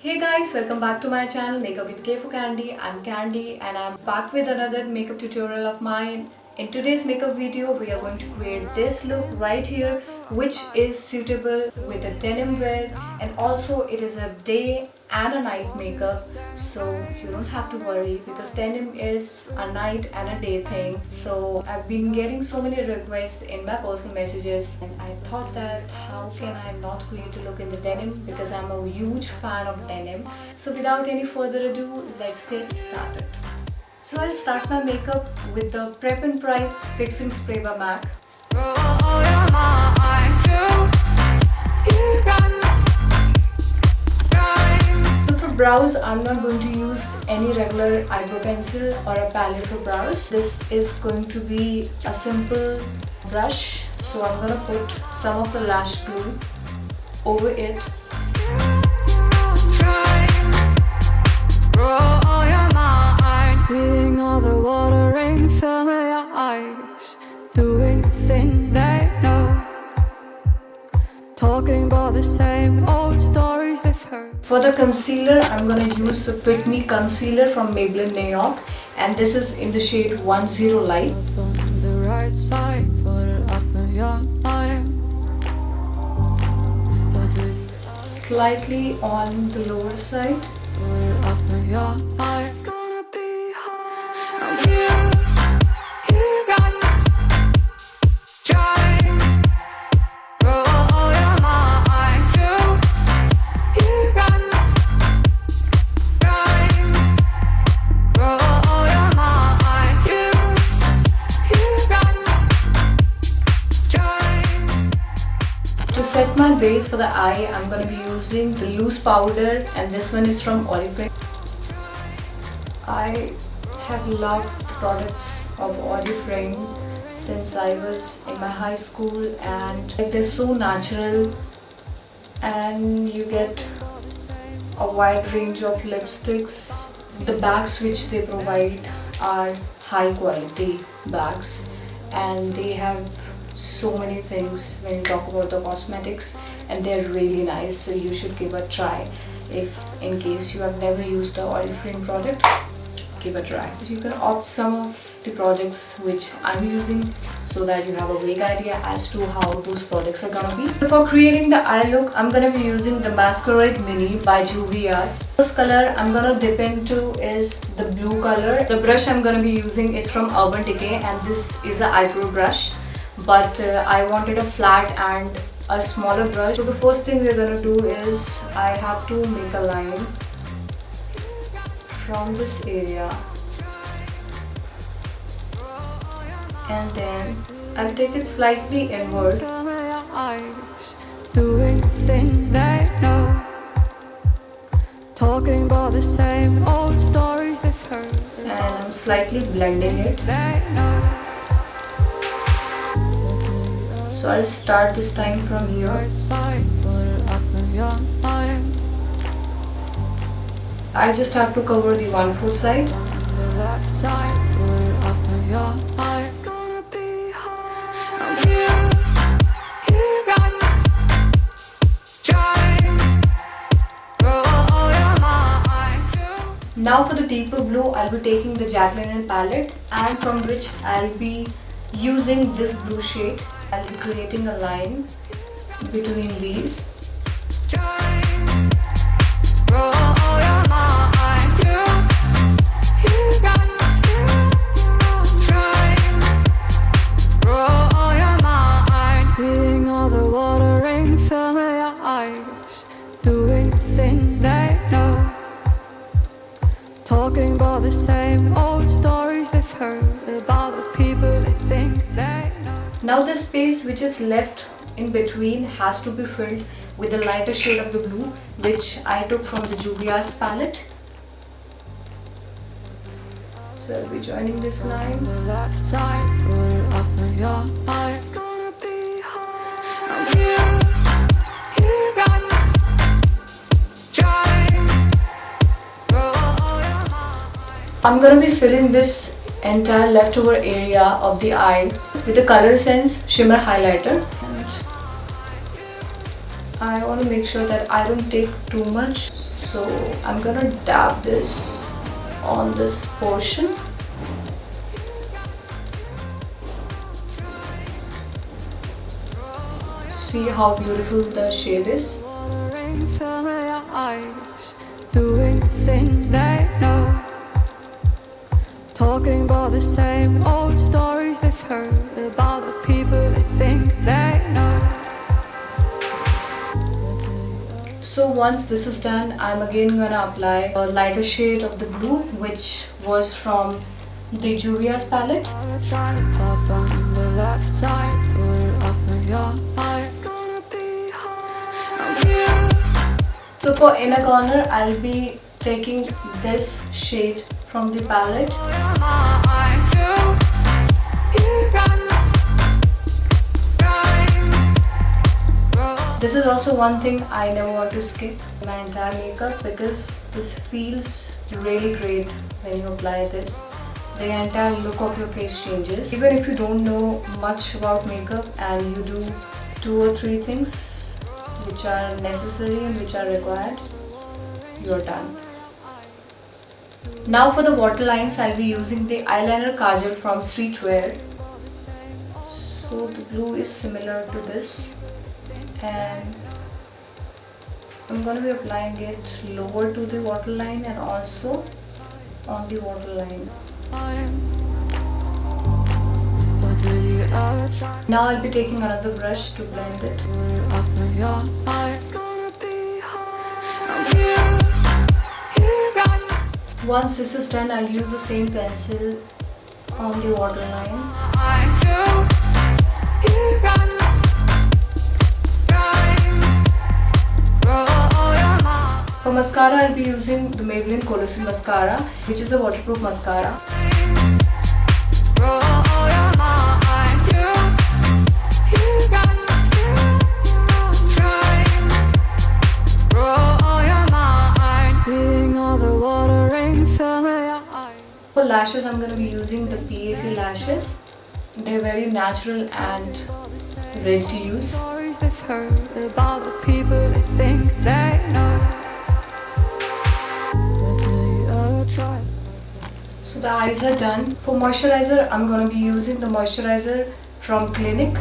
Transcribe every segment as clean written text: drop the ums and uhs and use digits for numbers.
Hey guys, welcome back to my channel Makeup with K4CANDY. I'm Candy and I'm back with another makeup tutorial of mine. In today's makeup video, we are going to create this look right here, which is suitable with a denim wear, and also it is a day and a night makeup, so you don't have to worry because denim is a night and a day thing. So I've been getting so many requests in my personal messages and I thought that how can I not create a look in the denim, because I'm a huge fan of denim. So without any further ado, let's get started. So I'll start my makeup with the Prep and Prime Fixing Spray by MAC. So for brows, I'm not going to use any regular eyebrow pencil or a palette for brows. This is going to be a simple brush. So I'm going to put some of the lash glue over it. Seeing all the water rain fill my eyes, doing things they know, talking about the same old stories they've heard. For the concealer, I'm gonna use the Fit Me Concealer from Maybelline New York, and this is in the shade 10 Light. On the right side, put it up in your mind. Slightly on the lower side. Put it up in your mind. To set my base for the eye, I'm going to be using the loose powder, and this one is from Oriflame. I have loved the products of Oriflame since I was in my high school, and they're so natural and you get a wide range of lipsticks. The bags which they provide are high quality bags, and they have so many things when you talk about the cosmetics, and they're really nice, so you should give a try. If in case you have never used the Oriflame product, give a try. You can opt some of the products which I'm using so that you have a vague idea as to how those products are gonna be. So for creating the eye look, I'm gonna be using the Masquerade Mini by Juvia's. First color I'm gonna dip into is the blue color. The brush I'm gonna be using is from Urban Decay, and this is an eyebrow brush, but I wanted a flat and a smaller brush. So the first thing we're gonna do is I have to make a line from this area, and then I'll take it slightly inward. Doing things they know, talking about the same old stories they've heard. And I'm slightly blending it. They know. So I'll start this time from here. Right side, put it up in your mind. I just have to cover the 1/4 side. On the left side, put it up in your mind. It's gonna be hard. You run, drive, roll your mind. Now for the deeper blue, I'll be taking the Jacqueline palette, and from which I'll be using this blue shade. I'll be creating a line between these. Seeing all the water rain fill my eyes, doing things they know, talking about the same old stories they've heard about the people they think they know. Now the space which is left in between has to be filled with the lighter shade of the blue, which I took from the Juvia's palette. So I'll be joining this line. On the left side, put it up in your mind. It's gonna be hard. You run, drive, roll your mind. I'm gonna be filling this entire leftover area of the eye with the Color Sense Shimmer Highlighter, and I want to make sure that I don't take too much. So I'm gonna dab this on this portion. See how beautiful the shade is. Doing things they know, talking about the same old stories they've heard about the people they think they know. So once this is done, I'm again gonna apply a lighter shade of the blue, which was from the Juvia's palette. Try to pop on the left side, put it up in your eyes. So for inner corner, I'll be taking this shade from the palette. This is also one thing I never want to skip in my entire makeup, because this feels really great when you apply this. The entire look of your face changes. Even if you don't know much about makeup and you do 2 or 3 things which are necessary and which are required, you're done. Now for the waterlines, I'll be using the eyeliner kajal from Streetwear. So the blue is similar to this, and I'm going to be applying it lower to the waterline and also on the waterline. Now I'll be taking another brush to blend it. Once this is done, I'll use the same pencil on the waterline. For mascara, I'll be using the Maybelline Colossal Mascara, which is a waterproof mascara. For lashes, I'm going to be using the PAC lashes. They're very natural and ready to use. So the eyes are done. For moisturizer, I'm going to be using the moisturizer from Clinique.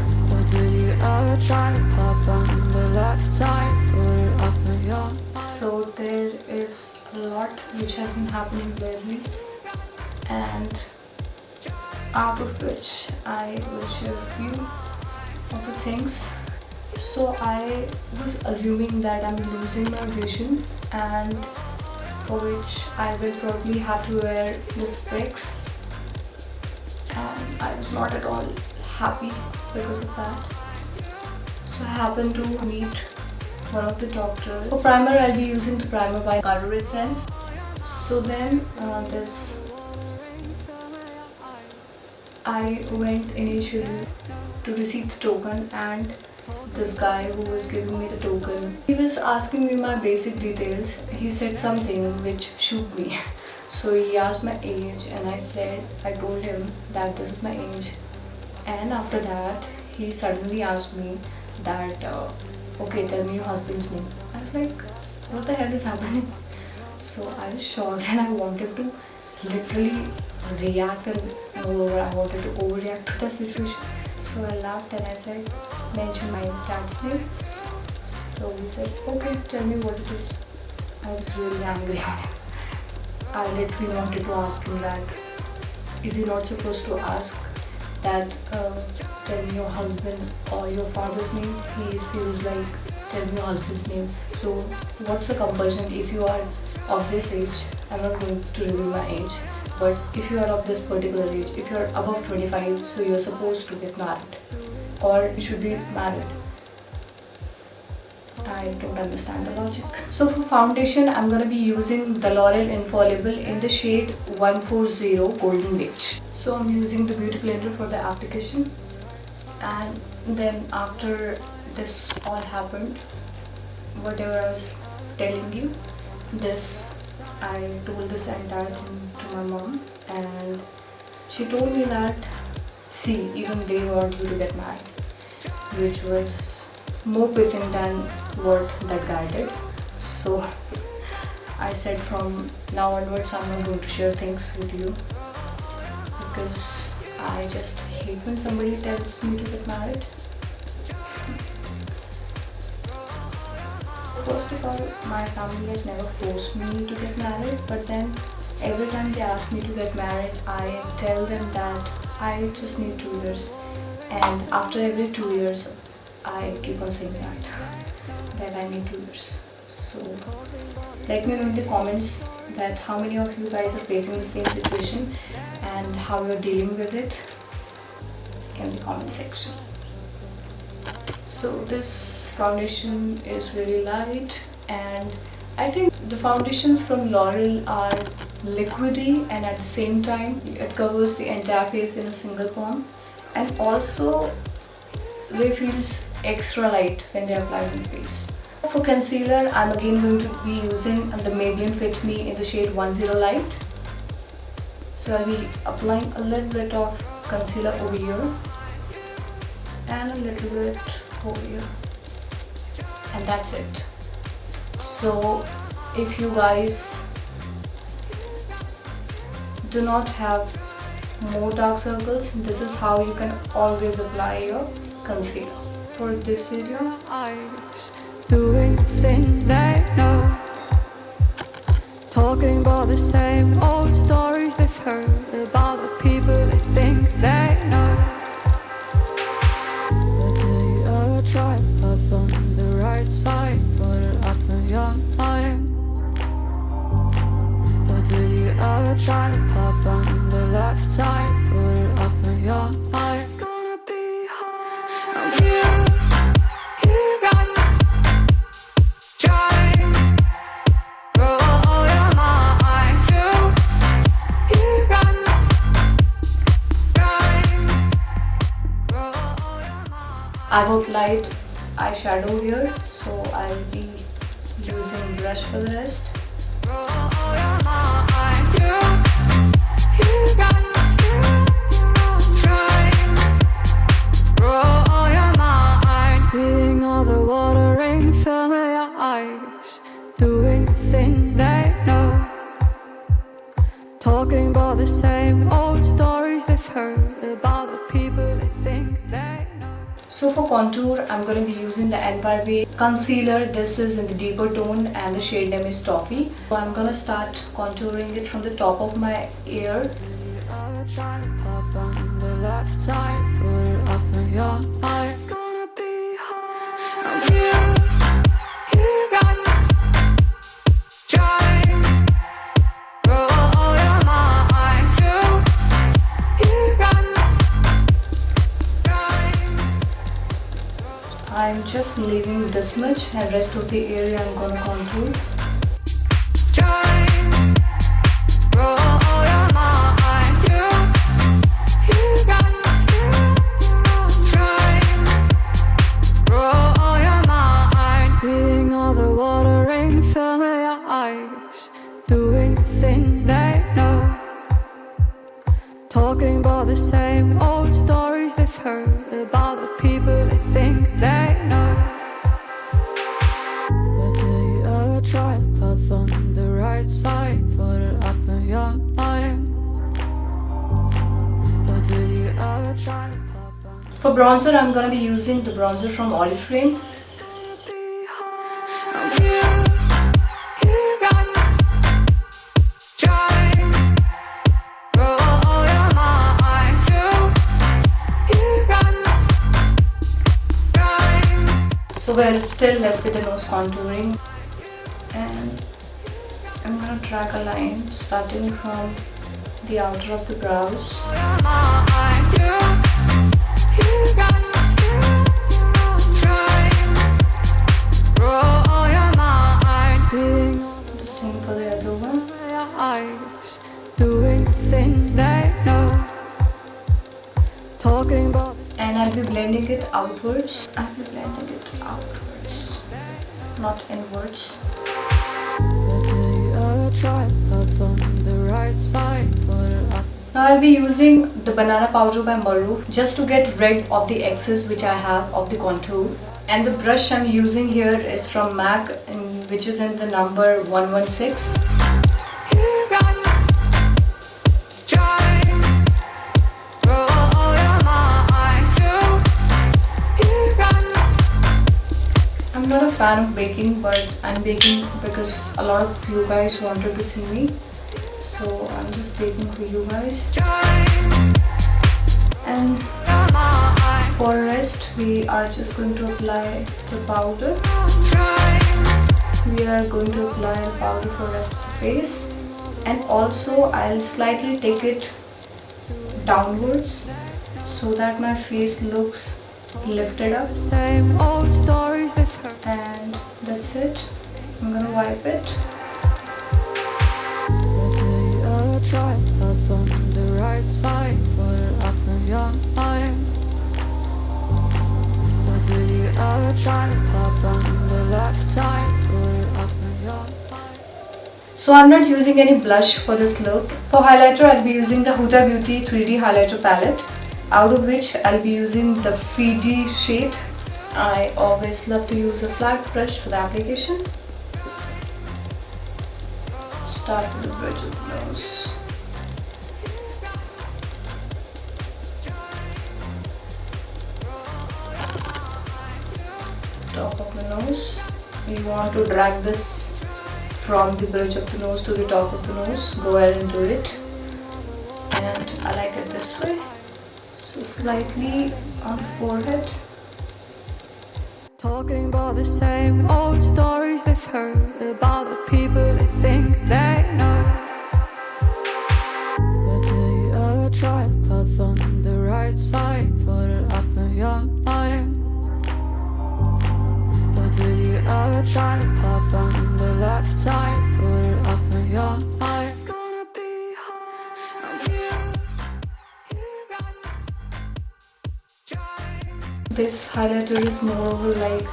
So there is a lot which has been happening lately, and out of which I will share a few of the things. So I was assuming that I'm losing my vision, and for which I will probably have to wear the specs, and I was not at all happy because of that. So I happened to meet one of the doctors. For primer, I'll be using the primer by Color Essence. So then I went initially to receive the token, and this guy who was giving me the token, he was asking me my basic details. He said something which shook me. So he asked my age, and I told him that this is my age. And after that, he suddenly asked me that, okay, tell me your husband's name. I was like, what the hell is happening? So I was shocked, and I wanted to literally react, and moreover I wanted to overreact to the situation. So I laughed and I said, mention my dad's name. So he said, okay, tell me what it is. I was really angry on him. I literally wanted to ask him that, is he not supposed to ask that, tell me your husband or your father's name? He was like, tell me your husband's name. So what's the compulsion? If you are of this age, I'm not going to reveal my age, but if you are of this particular age, if you are above 25, so you are supposed to get married, or you should be married. I don't understand the logic. So for foundation, I'm going to be using the L'Oreal Infallible in the shade 140 Golden Beige. So I'm using the Beauty Blender for the application, and then after this all happened, whatever I was telling you, I told this entire thing to my mom, and she told me that, see, even they want you to get married, which was more pissing than what that guy did. So I said from now onwards I'm not going to share things with you, because I just hate when somebody tells me to get married. First of all, my family has never forced me to get married, but then every time they ask me to get married, I tell them that I just need 2 years, and after every 2 years I keep on saying that I need 2 years. So let me know in the comments that how many of you guys are facing the same situation and how you're dealing with it in the comment section. So this foundation is really light, and I think the foundations from L'Oreal are liquidy, and at the same time it covers the entire face in a single pump, and also they feels extra light when they apply on the face. For concealer, I'm again going to be using the Maybelline Fit Me in the shade 10 Light. So I'll be applying a little bit of concealer over here and a little bit over here, and that's it. So if you guys do not have more dark circles, this is how you can always apply your concealer. For this video, doing the things they know, talking about the same old stories they've heard about the people they think they know. But do you ever try to put on the right side, put it up in your mind? Or do you ever try to pop on the left side, put it up in your mind? It's gonna be hard. You got I've applied eyeshadow here, so I'll be using brush for the rest. Seeing all the watering, fill your eyes, doing the things they know, talking about the same old stories they've heard about the people they think they know. So for contour, I'm going to be using the NYB concealer. This is in the deeper tone and the shade name is Toffee. So I'm going to start contouring it from the top of my ear. Try to pop on the left side, put it up in your eye. It's gonna be hard. You got trying, roll your mind. You got trying. I'm just leaving this much, and rest of the area I'm going to contour. Doing the things they know, talking about the same old stories they've heard about the people they think they know. But do you ever try to put on the right side, put it up in your mind? But do you ever try to put on? For bronzer, I'm going to be using the bronzer from Oriflame. So we're still left with the nose contouring, and I'm gonna drag a line starting from the outer of the brows. The same for the other one. Doing things they know, talking about. And I'll be blending it outwards. I'll be blending it outwards, not inwards. Now I'll be using the banana powder by Maroof just to get rid of the excess which I have of the contour. And the brush I'm using here is from MAC, which is in the number 116. I'm not a fan of baking, but I'm baking because a lot of you guys wanted to see me. So I'm just baking for you guys. And for rest, we are just going to apply the powder. We are going to apply the powder for rest of the face. And also I'll slightly take it downwards so that my face looks lifted up. Same old stories they've heard. And that's it. I'm gonna wipe it. Try up on the right side, put it up in your mind. Or did you ever try to pop on the left side, put it up in your mind? So I'm not using any blush for this look. For highlighter, I'll be using the Huda Beauty 3D highlighter palette, out of which I'll be using the Fiji shade. I always love to use a flat brush for the application. Start with the bridge of the nose. Top of the nose. You want to drag this from the bridge of the nose to the top of the nose. Go ahead and do it. And I like it this way. So slightly on the forehead. Talking about the same old stories they've heard about the people they think they know. But do you ever try to puff on the right side, put it up in your mind? Or did you ever try to puff on the left side, put it up in your mind? It's gonna be hard. This highlighter is more like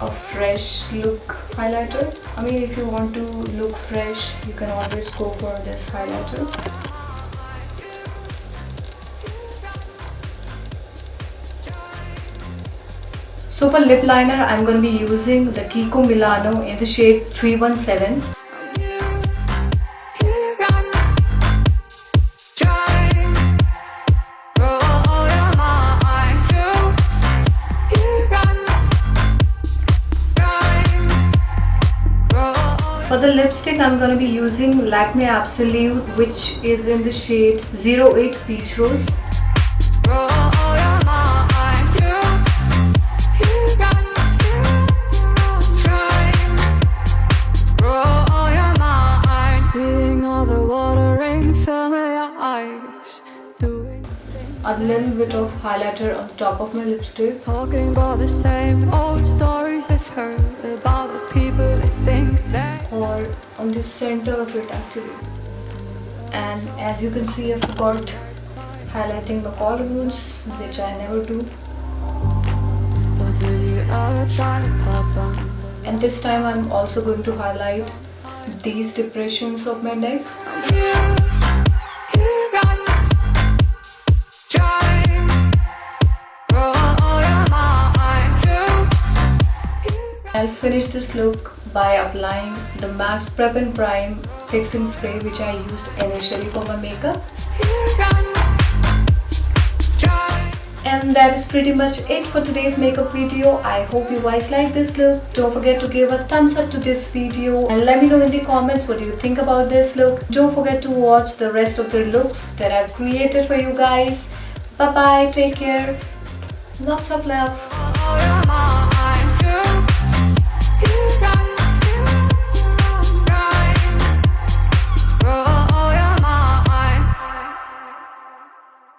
a fresh look highlighter. I mean, if you want to look fresh, you can always go for this highlighter. So for lip liner, I'm going to be using the Kiko Milano in the shade 317. For the lipstick, I'm going to be using Lakme Absolute, which is in the shade 08 Peach Rose. A little bit of highlighter on the top of my lipstick. Talking about the same old stories they've heard about the people they think they, or on the center of it actually. And as you can see, I forgot highlighting the collarbones, which I never do. But did you ever try to pop on? And this time I'm also going to highlight these depressions of my neck. I'll finish this look by applying the MAC's Prep and Prime Fixing Spray, which I used initially for my makeup. And that is pretty much it for today's makeup video. I hope you guys like this look. Don't forget to give a thumbs up to this video and let me know in the comments what you think about this look. Don't forget to watch the rest of the looks that I've created for you guys. Bye bye, take care, lots of love.